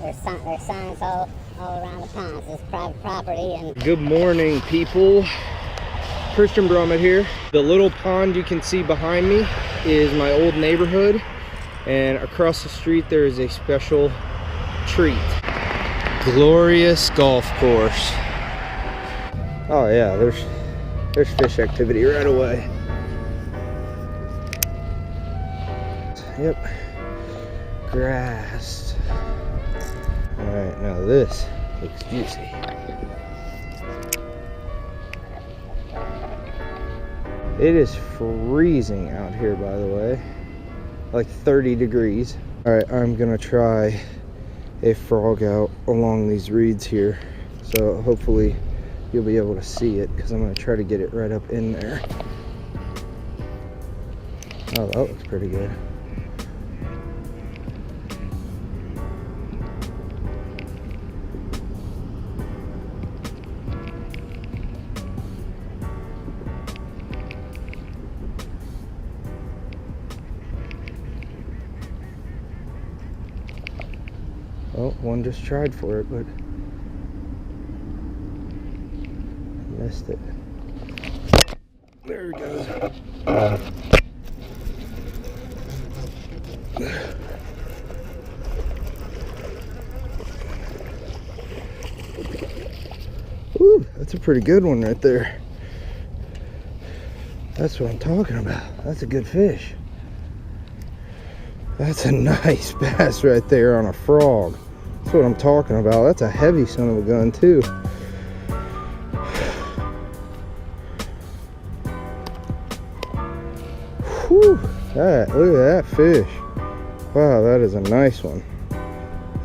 there's signs all around the ponds. It's private property. And good morning, people. Christian Brummett here. The little pond you can see behind me is my old neighborhood, and across the street there is a special treat. Glorious golf course. Oh yeah, there's fish activity right away. Yep, grass. All right, now this looks juicy. It is freezing out here, by the way, like 30 degrees. All right, I'm gonna try a frog out along these reeds here. So hopefully you'll be able to see it, because I'm gonna try to get it right up in there. Oh, that looks pretty good. Oh, one just tried for it, but missed it. There it goes. Ooh, that's a pretty good one right there. That's what I'm talking about. That's a good fish. That's a nice bass right there on a frog. That's what I'm talking about. That's a heavy son of a gun too. Whew, look at that fish. Wow, that is a nice one.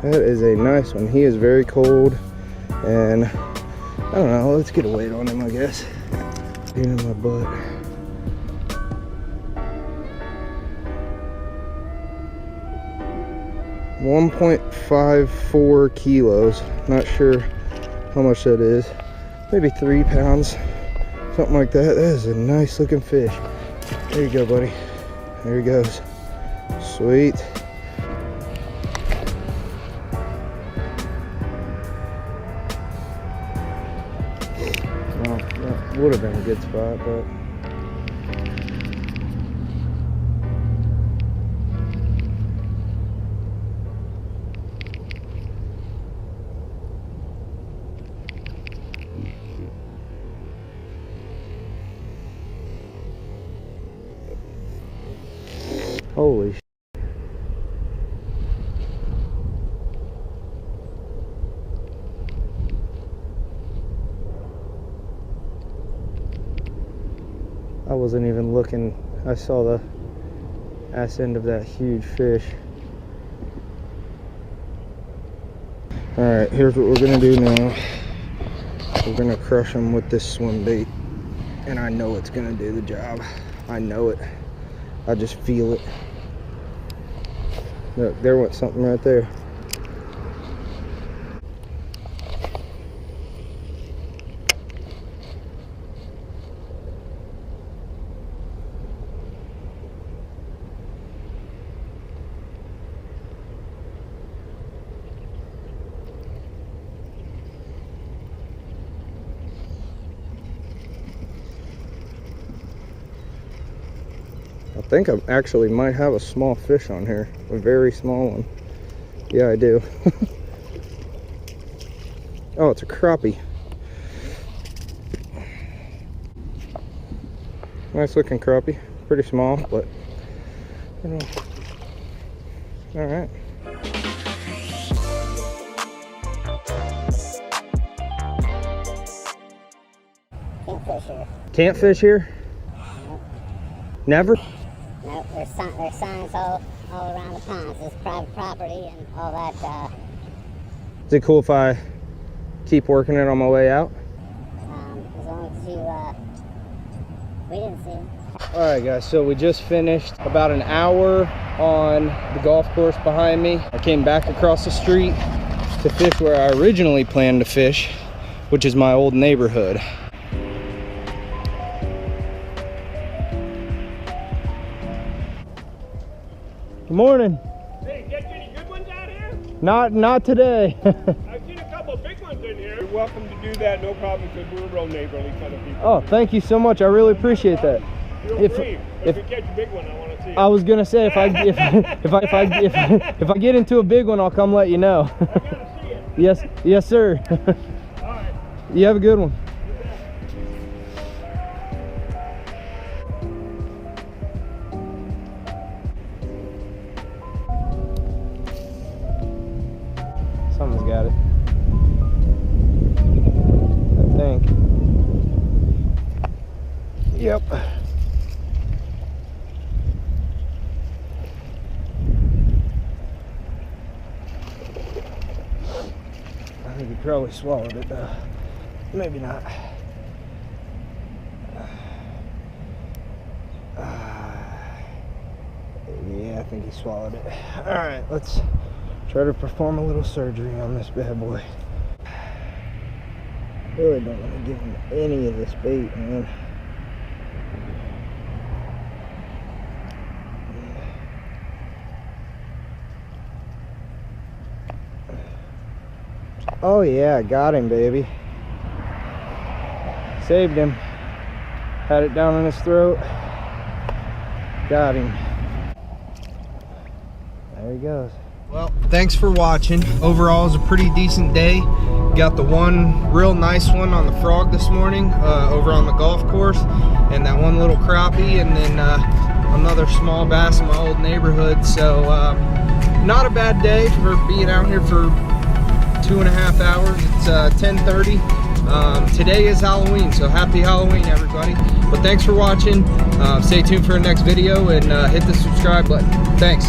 That is a nice one. He is very cold, and I don't know, let's get a weight on him, I guess. Get in my butt. .54 kilos. Not sure how much that is. Maybe 3 pounds, something like that. That is a nice looking fish. There you go, buddy. There he goes. Sweet. Well, that would have been a good spot, but holy sh**. I wasn't even looking. I saw the ass end of that huge fish. Alright, here's what we're gonna do now. We're gonna crush them with this swim bait. And I know it's gonna do the job. I know it. I just feel it. Look, there went something right there. I think I actually might have a small fish on here, a very small one. Yeah, I do. Oh, it's a crappie. Nice looking crappie, pretty small, but you know. All right. can't fish here. Can't fish here? Nope. Never? Nope, there's signs all around the ponds. It's private property and all that. Is it cool if I keep working it on my way out? As long as we didn't see him. All right, guys, so we just finished about an hour on the golf course behind me. I came back across the street to fish where I originally planned to fish, which is my old neighborhood. Good morning. Hey, get any good ones out here? Not today. I've seen a couple of big ones in here. You're welcome to do that, no problem, because we're real neighborly kind of people. Oh, thank you so much. I really appreciate that. Feel free. If you catch a big one, I want to see it. I was gonna say if I get into a big one, I'll come let you know. I gotta see it. Yes, sir. All right. You have a good one. Someone's got it, I think. Yep. I think he probably swallowed it though. Maybe not. Yeah, I think he swallowed it. Alright, let's try to perform a little surgery on this bad boy. Really don't want to give him any of this bait, man. Oh yeah, got him, baby. Saved him. Had it down in his throat. Got him. There he goes. Well, thanks for watching. Overall, it was a pretty decent day. Got the one real nice one on the frog this morning over on the golf course, and that one little crappie, and then another small bass in my old neighborhood. So not a bad day for being out here for 2.5 hours. It's 10:30. Today is Halloween, so happy Halloween, everybody. But thanks for watching. Stay tuned for the next video, and hit the subscribe button. Thanks.